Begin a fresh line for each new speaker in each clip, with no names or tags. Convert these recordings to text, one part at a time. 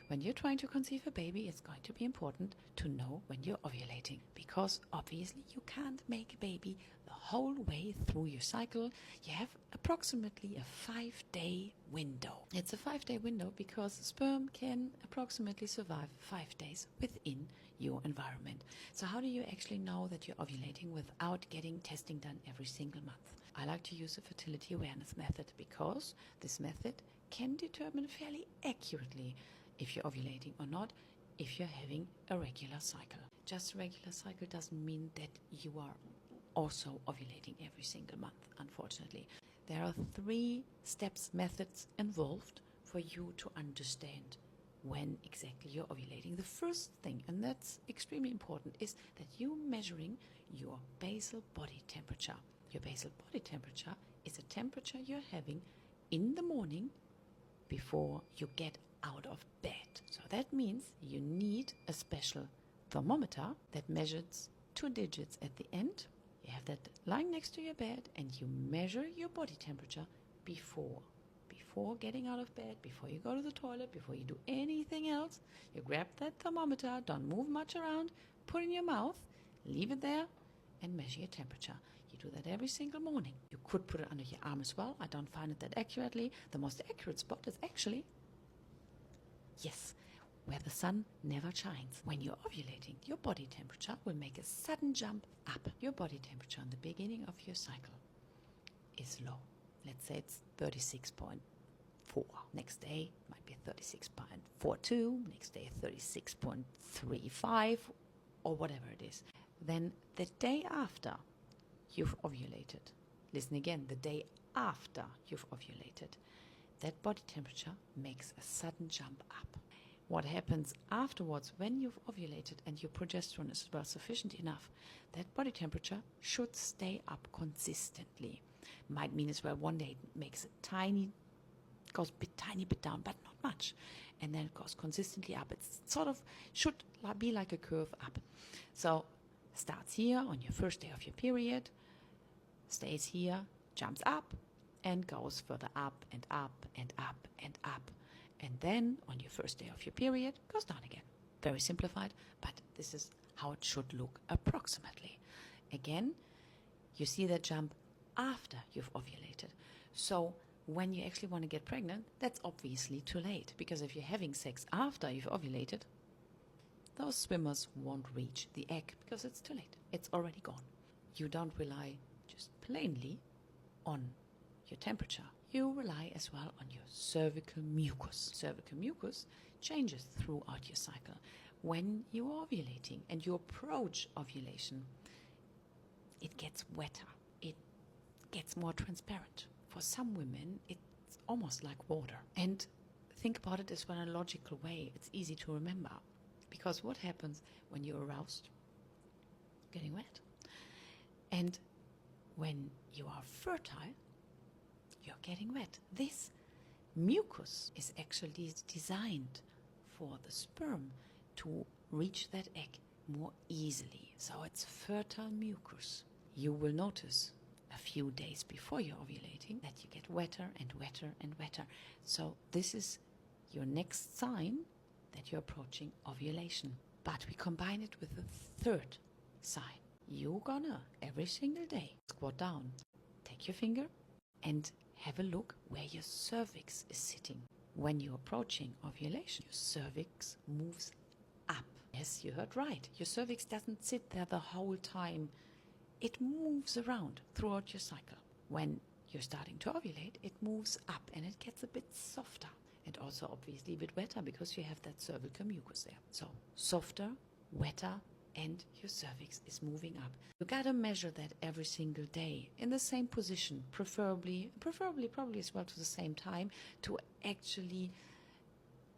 When you're trying to conceive a baby, it's going to be important to know when you're ovulating, because obviously you can't make a baby the whole way through your cycle. You have approximately a 5-day window. It's a 5-day window because sperm can approximately survive 5 days within your environment. So how do you actually know that you're ovulating without getting testing done every single month? I like to use a fertility awareness method because this method can determine fairly accurately if you're ovulating or not, if you're having a regular cycle. Just a regular cycle doesn't mean that you are also ovulating every single month, unfortunately. There are 3 steps, methods involved for you to understand when exactly you're ovulating. The first thing, and that's extremely important, is that you're measuring your basal body temperature. Your basal body temperature is a temperature you're having in the morning before you get out of bed. So that means you need a special thermometer that measures 2 digits at the end. You have that lying next to your bed and you measure your body temperature before getting out of bed, before you go to the toilet, before you do anything else. You grab that thermometer, don't move much around, put it in your mouth, leave it there and measure your temperature. You do that every single morning. You could put it under your arm as well. I don't find it that accurately. The most accurate spot is actually, yes, where the sun never shines. When you're ovulating, your body temperature will make a sudden jump up. Your body temperature in the beginning of your cycle is low. Let's say it's 36.4. Next day might be 36.42. Next day 36.35 or whatever it is. Then the day after you've ovulated, listen again, the day after you've ovulated, that body temperature makes a sudden jump up. What happens afterwards when you've ovulated and your progesterone is well sufficient enough, that body temperature should stay up consistently. Might mean as well one day it makes a goes a tiny bit down, but not much. And then it goes consistently up. It sort of should be like a curve up. So starts here on your first day of your period, stays here, jumps up, and goes further up and up and up and up. And then on your first day of your period, goes down again. Very simplified, but this is how it should look approximately. Again, you see that jump after you've ovulated. So when you actually want to get pregnant, that's obviously too late, because if you're having sex after you've ovulated, those swimmers won't reach the egg because it's too late. It's already gone. You don't rely just plainly on your temperature. You rely as well on your cervical mucus. Cervical mucus changes throughout your cycle. When you are ovulating and you approach ovulation, it gets wetter. It gets more transparent. For some women, it's almost like water. And think about it as well in a logical way. It's easy to remember. Because what happens when you're aroused? Getting wet. And when you are fertile, you're getting wet. This mucus is actually designed for the sperm to reach that egg more easily. So it's fertile mucus. You will notice a few days before you're ovulating that you get wetter and wetter and wetter. So this is your next sign that you're approaching ovulation. But we combine it with a third sign. You're gonna, every single day, squat down, take your finger and have a look where your cervix is sitting. When you're approaching ovulation, your cervix moves up. Yes, you heard right. Your cervix doesn't sit there the whole time. It moves around throughout your cycle. When you're starting to ovulate, it moves up and it gets a bit softer. And also obviously a bit wetter because you have that cervical mucus there. So softer, wetter, and your cervix is moving up. You gotta measure that every single day in the same position, preferably probably as well to the same time, to actually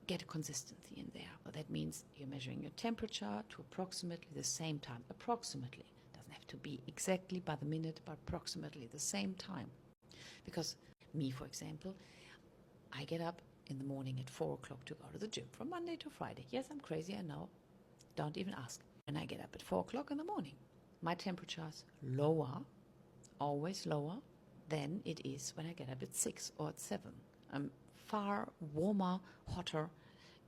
get a consistency in there. Well, that means you're measuring your temperature to approximately the same time. Approximately. Doesn't have to be exactly by the minute, but approximately the same time. Because me, for example, I get up in the morning at 4 o'clock to go to the gym from Monday to Friday. Yes, I'm crazy, I know. Don't even ask. And I get up at 4 o'clock in the morning. My temperature is lower, always lower, than it is when I get up at 6 or at 7. I'm far warmer, hotter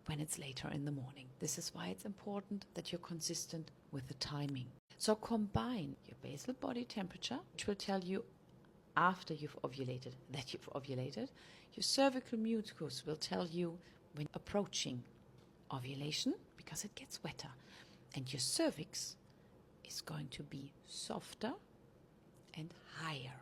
when it's later in the morning. This is why it's important that you're consistent with the timing. So combine your basal body temperature, which will tell you after you've ovulated that you've ovulated. Your cervical mucus will tell you when approaching ovulation, because it gets wetter. And your cervix is going to be softer and higher.